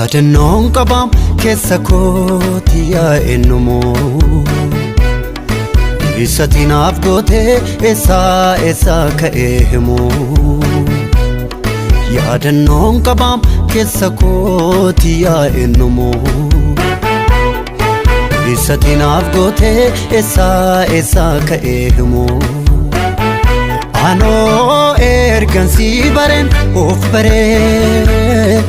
Yaadannoon qabaam keessa kooti yaa'ennumoo Ibsati naaf gootee eessaa ka'ee himoo Yaadannoon qabaam keessa kooti yaa'ennumoo Ibsati naaf gootee eessaa ka'ee himoo Anoo ergansi bareen of baree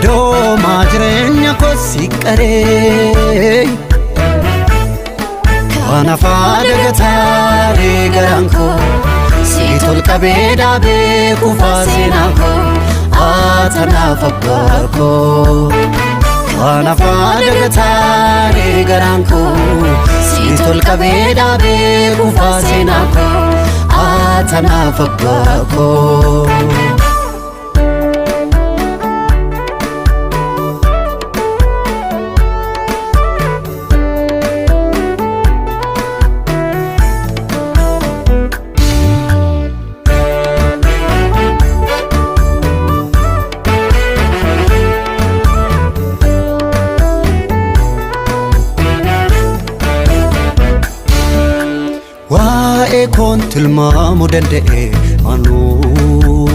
Doomaa jireenya koo si qaree Kanaaf dagataaree garaan koo si tolqabee dhaabee kufaa seenaa koo Atanaaf abbaa koo Kanaaf dagataaree garaan koo si tolqabee dhaabee kufaa seenaa koo Atanaaf abbaa koo Waa'ee tilmaamuu danda'e anuu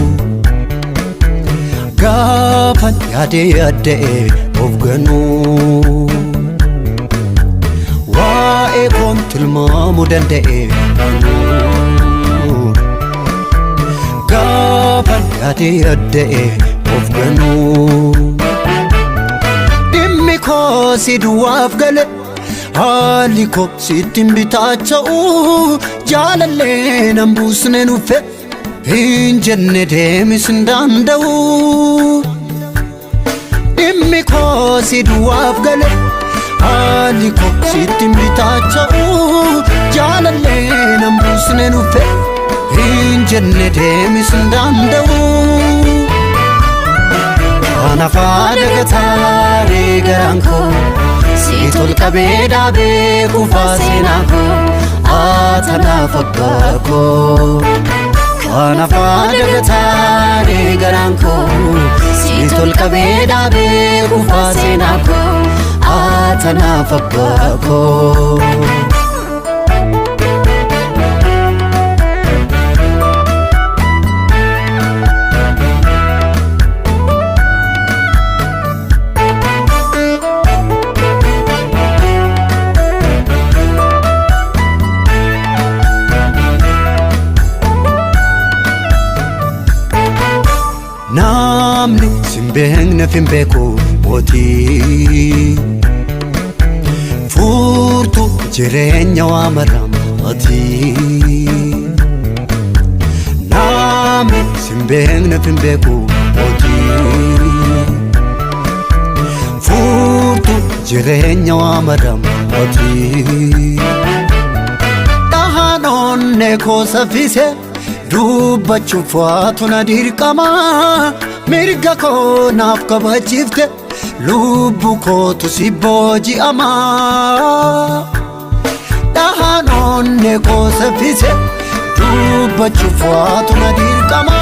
gaafan yaadee of ganuu Waa'ee tilmaamuu danda'e anuu gaafan yaadee of ganuu Dhimmi koo si duwwaaf gale Haalli koo sittin bitaacha'uu Jaalallee nan buusne nufe hin jenne deemis hin danda'u Dhimmi koo si duwwaaf gale Haalli koo sittin bitaacha'uu Jaalallee nan buusne nufe hin jenne deemis hin danda'u Kanaaf dagataaree garaan koo Si tolqabee dhaabee kufaa seenaa koo Atanaaf abbaa koo Kanaaf dagataaree garaan koo Si tolqabee dhaabee kufaa seenaa koo Atanaaf abbaa koo Namni simbeekne finbeeku mootii Furtuu jireenya waa maramatii Namni simbeekne finbeeku mootii Furtuu jireenya waa maramatii Dhahaan onnee koo saffise Dubbachuuf waatu na dirqama Mirga koo naaf kabachiifte Lubbu kootu si booji'ama Dhahaan onnee koo saffise Dubbachuuf waatu na dirqama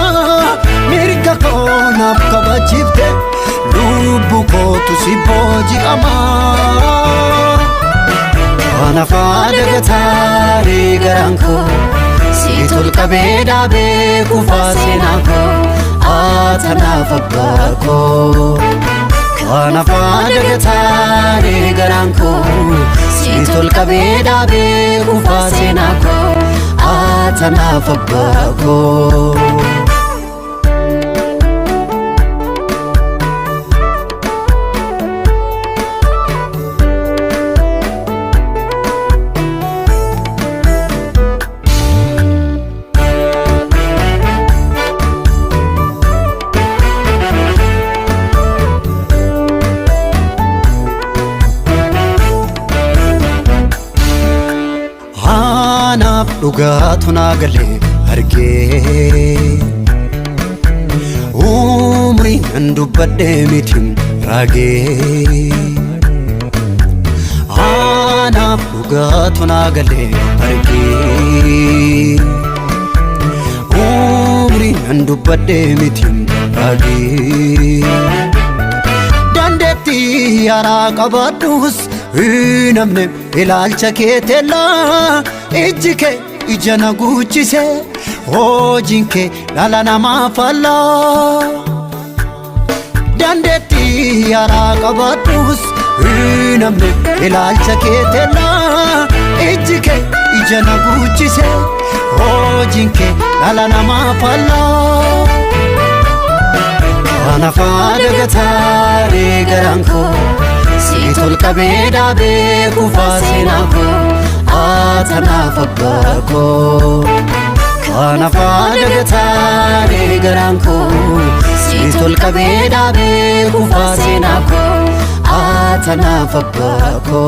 Mirga koo naaf kabachiifte Lubbu kootu si booji'ama Kanaaf dagataaree garaan koo Si tolqabee dhaabee kufaa seenaa koo Atanaaf abbaa koo Kanaaf dagataaree garaan koo Si tolqabee dhaabee kufaa seenaa koo Atanaaf abbaa koo Anaaf dhugaatu naa galee argee Umrii nan dubbadhee mitiin raagee Anaaf dhugaatu naa galee argee Umrii nan dubbadhee mitiin raagee dandeetti yaraa qabaadhus namne ilaalcha keetella ijji kee ija na guchise hojiin kee dhala namaa falla dandeetti yaraa qabaadhus namne ilaalcha keetella ijji kee ija na guchise hojiin kee dhala namaa falla ana faada gataare garanko Situl kabeda be kufasinako atana fabbako Kana fada gatare garanko Situl kabeda be kufasinako atana fabbako